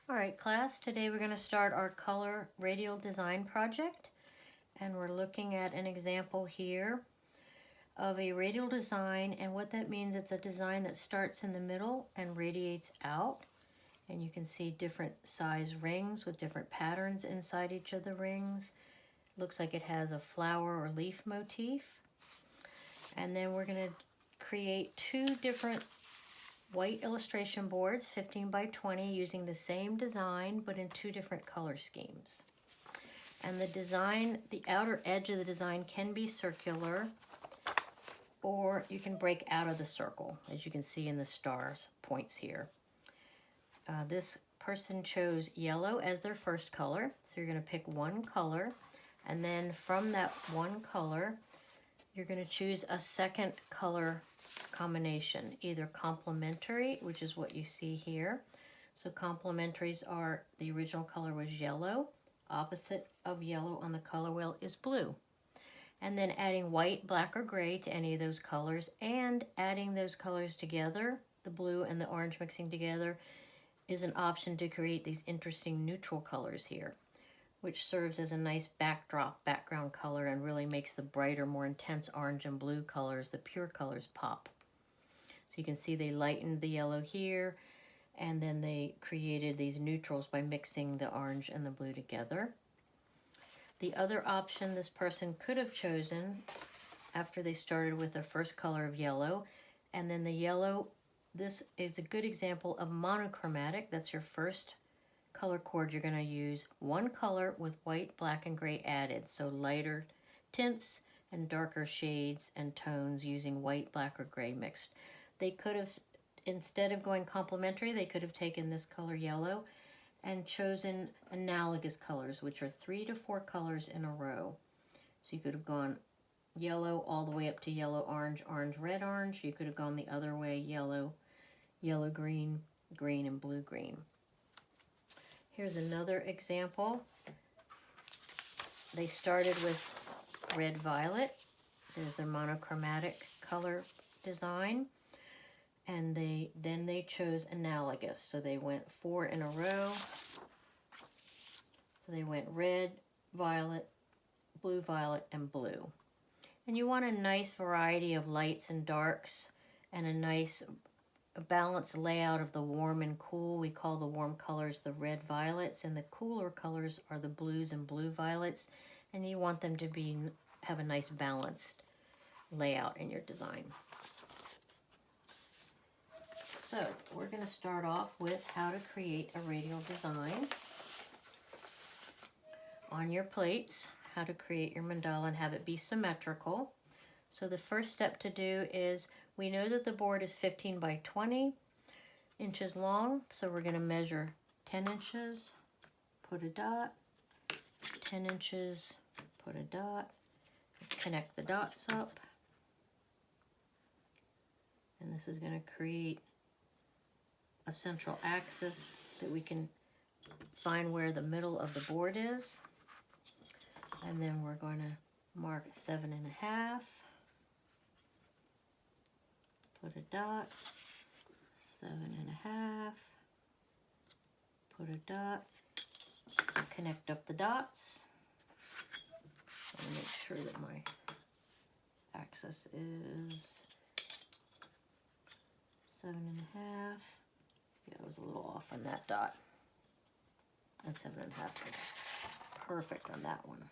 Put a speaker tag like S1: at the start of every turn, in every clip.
S1: All right, class, today we're going to start our color radial design project, and we're looking at an example here of a radial design, and what that means, it's a design that starts in the middle and radiates out, and you can see different size rings with different patterns inside each of the rings. Looks like it has a flower or leaf motif, and then we're going to create two different white illustration boards, 15 by 20, using the same design but in two different color schemes. And the design, the outer edge of the design can be circular, or you can break out of the circle, as you can see in the stars points here. This person chose yellow as their first color, so you're going to pick one color, and then from that one color, you're going to choose a second color combination, either complementary, which is what you see here. So complementaries are, the original color was yellow, opposite of yellow on the color wheel is blue. And then adding white, black, or gray to any of those colors, and adding those colors together, the blue and the orange mixing together, is an option to create these interesting neutral colors here, which serves as a nice background color, and really makes the brighter, more intense orange and blue colors, the pure colors, pop. So you can see they lightened the yellow here, and then they created these neutrals by mixing the orange and the blue together. The other option this person could have chosen, after they started with their first color of yellow, and then the yellow, this is a good example of monochromatic. That's your first color chord. You're going to use one color with white, black, and gray added, so lighter tints and darker shades and tones using white, black, or gray mixed. They could have, instead of going complementary, they could have taken this color yellow and chosen analogous colors, which are 3 to 4 colors in a row. So you could have gone yellow all the way up to yellow, orange, orange, red, orange. You could have gone the other way, yellow, yellow, green, green, and blue, green. Here's another example. They started with red, violet. There's their monochromatic color design. And then they chose analogous. So they went 4 in a row. So they went red, violet, violet, and blue. And you want a nice variety of lights and darks, and a nice balanced layout of the warm and cool. We call the warm colors the red violets, and the cooler colors are the blues and blue violets. And you want them to have a nice balanced layout in your design. So we're going to start off with how to create a radial design on your plates, how to create your mandala and have it be symmetrical. So the first step to do is, we know that the board is 15 by 20 inches long, so we're going to measure 10 inches, put a dot, 10 inches, put a dot, connect the dots up, and this is going to create a central axis that we can find where the middle of the board is. And then we're going to mark 7.5, put a dot, 7.5, put a dot, connect up the dots. Let me make sure that my axis is 7.5. Yeah, I was a little off on that dot. And 7.5. Perfect on that one.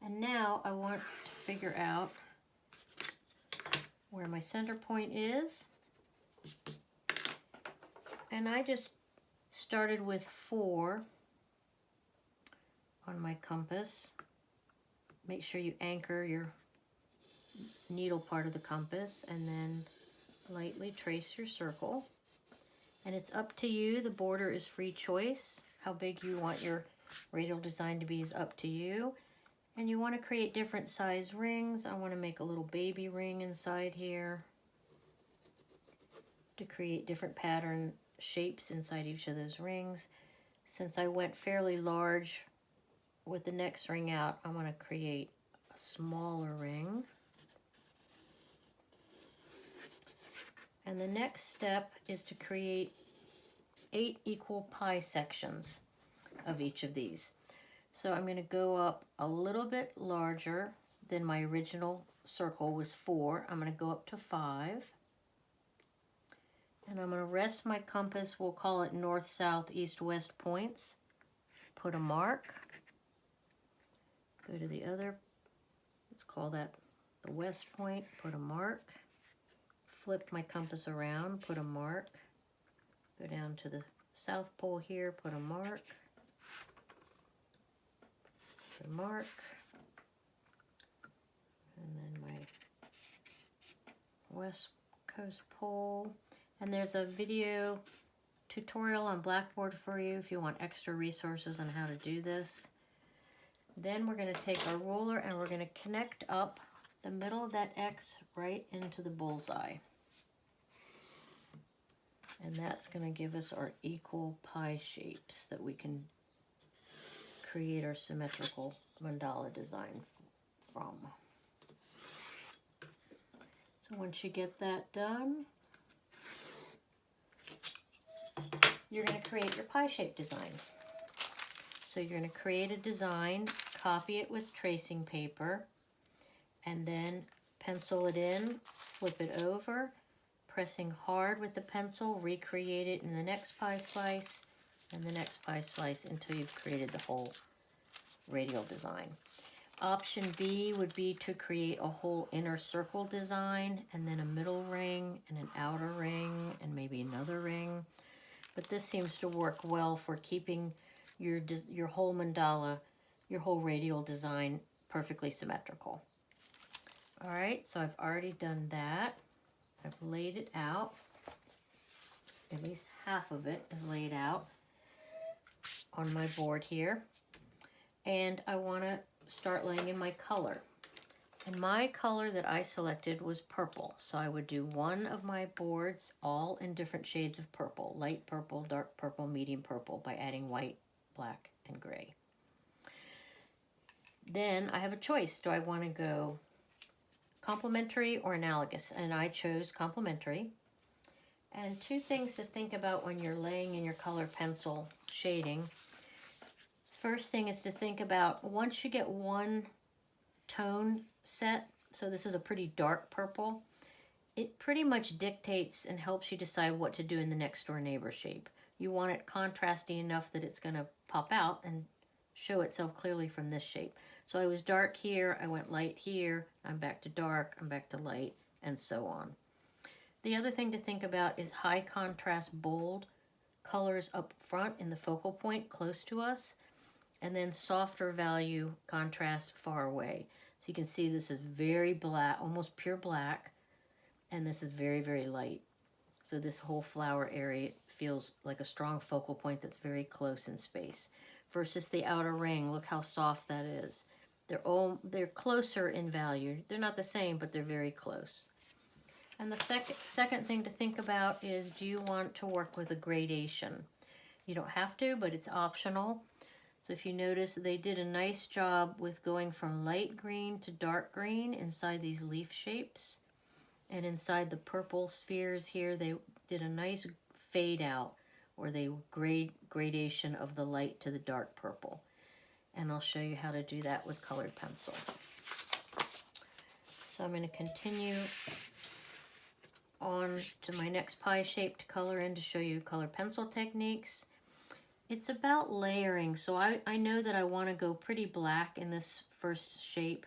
S1: And now I want to figure out where my center point is. And I just started with 4 on my compass. Make sure you anchor your needle part of the compass, and then lightly trace your circle. And it's up to you. The border is free choice. How big you want your radial design to be is up to you. And you want to create different size rings. I want to make a little baby ring inside here to create different pattern shapes inside each of those rings. Since I went fairly large with the next ring out, I want to create a smaller ring. And the next step is to create 8 equal pie sections of each of these. So I'm going to go up a little bit larger than my original circle was 4. I'm going to go up to 5. And I'm going to rest my compass, we'll call it north, south, east, west points. Put a mark. Go to the other, let's call that the west point, put a mark. Flip my compass around, put a mark. Go down to the south pole here, put a mark. Put a mark. And then my west coast pole. And there's a video tutorial on Blackboard for you if you want extra resources on how to do this. Then we're going to take our ruler and we're going to connect up the middle of that X right into the bullseye. And that's going to give us our equal pie shapes that we can create our symmetrical mandala design from. So once you get that done, you're going to create your pie shape design. So you're going to create a design, copy it with tracing paper, and then pencil it in, flip it over, pressing hard with the pencil, recreate it in the next pie slice, and the next pie slice until you've created the whole radial design. Option B would be to create a whole inner circle design, and then a middle ring, and an outer ring, and maybe another ring. But this seems to work well for keeping your whole mandala, your whole radial design perfectly symmetrical. All right, so I've already done that. I've laid it out. At least half of it is laid out on my board here. And I want to start laying in my color. And my color that I selected was purple. So I would do one of my boards all in different shades of purple. Light purple, dark purple, medium purple, by adding white, black, and gray. Then I have a choice. Do I want to go complementary or analogous? And I chose complementary. And two things to think about when you're laying in your color pencil shading. First thing is to think about once you get one tone set, so this is a pretty dark purple, it pretty much dictates and helps you decide what to do in the next door neighbor shape. You want it contrasty enough that it's going to pop out and show itself clearly from this shape. So I was dark here, I went light here, I'm back to dark, I'm back to light, and so on. The other thing to think about is high contrast bold colors up front in the focal point close to us, and then softer value contrast far away. So you can see this is very black, almost pure black, and this is very, very light. So this whole flower area feels like a strong focal point that's very close in space. Versus the outer ring, look how soft that is. They're closer in value. They're not the same, but they're very close. And the second thing to think about is, do you want to work with a gradation? You don't have to, but it's optional. So if you notice, they did a nice job with going from light green to dark green inside these leaf shapes. And inside the purple spheres here, they did a nice fade out, or they gradation of the light to the dark purple. And I'll show you how to do that with colored pencil. So I'm going to continue on to my next pie shape to color in to show you colored pencil techniques. It's about layering, so I know that I want to go pretty black in this first shape,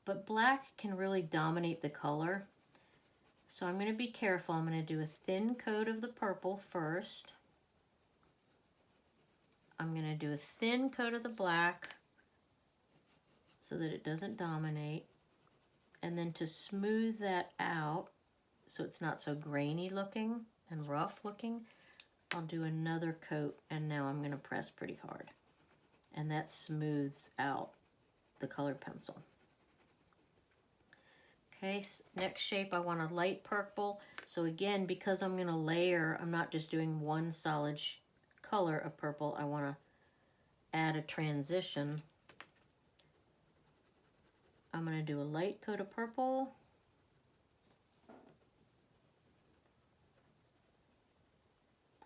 S1: but black can really dominate the color. So I'm going to be careful. I'm going to do a thin coat of the purple first. I'm going to do a thin coat of the black so that it doesn't dominate. And then to smooth that out so it's not so grainy looking and rough looking, I'll do another coat, and now I'm going to press pretty hard. And that smooths out the colored pencil. Okay, next shape I want a light purple. So again, because I'm going to layer, I'm not just doing one solid color of purple. I want to add a transition. I'm going to do a light coat of purple.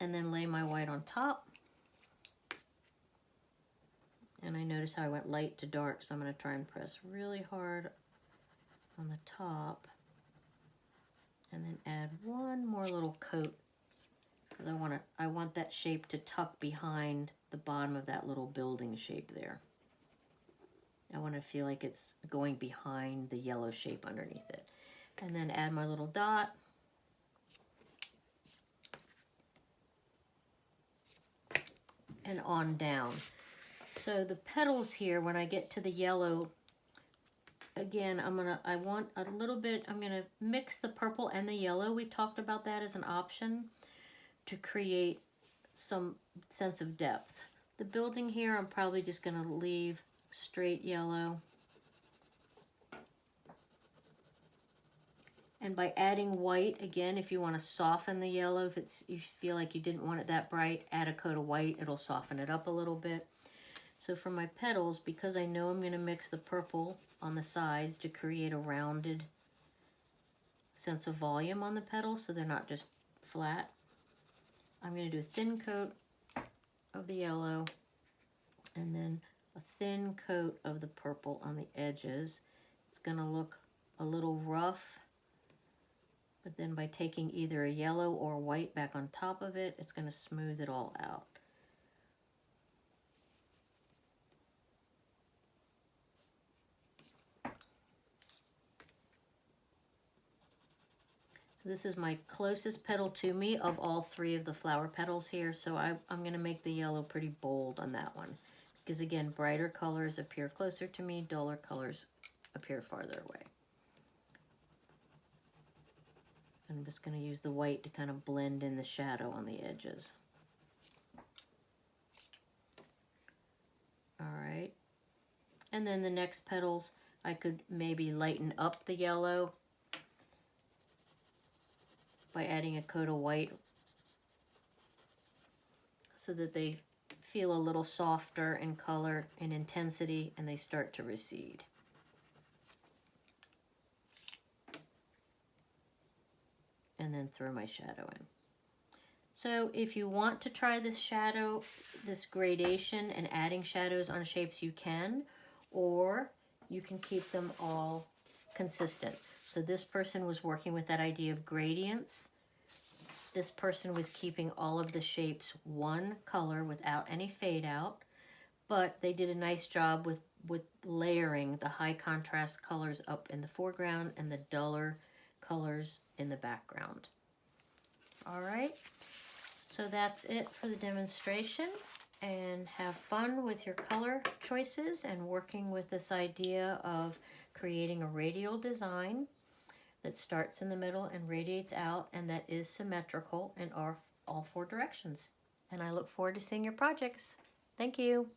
S1: and then lay my white on top. And I notice how I went light to dark, so I'm going to try and press really hard on the top and then add one more little coat, because I want that shape to tuck behind the bottom of that little building shape there. I want to feel like it's going behind the yellow shape underneath it. And then add my little dot. And on down. So the petals here, when I get to the yellow, again, I'm gonna mix the purple and the yellow. We talked about that as an option to create some sense of depth. The building here, I'm probably just gonna leave straight yellow. And by adding white, again, if you want to soften the yellow, if you feel like you didn't want it that bright, add a coat of white, it'll soften it up a little bit. So for my petals, because I know I'm going to mix the purple on the sides to create a rounded sense of volume on the petals so they're not just flat, I'm going to do a thin coat of the yellow and then a thin coat of the purple on the edges. It's going to look a little rough, but then by taking either a yellow or white back on top of it, it's going to smooth it all out. This is my closest petal to me of all three of the flower petals here, so I'm going to make the yellow pretty bold on that one. Because again, brighter colors appear closer to me, duller colors appear farther away. I'm just going to use the white to kind of blend in the shadow on the edges. All right. And then the next petals, I could maybe lighten up the yellow by adding a coat of white so that they feel a little softer in color and intensity and they start to recede. And then throw my shadow in. So if you want to try this shadow, this gradation and adding shadows on shapes, you can, or you can keep them all consistent. So this person was working with that idea of gradients. This person was keeping all of the shapes one color without any fade out, but they did a nice job with layering the high contrast colors up in the foreground and the duller colors in the background. All right, so that's it for the demonstration, and have fun with your color choices and working with this idea of creating a radial design that starts in the middle and radiates out and that is symmetrical in all four directions. And I look forward to seeing your projects. Thank you.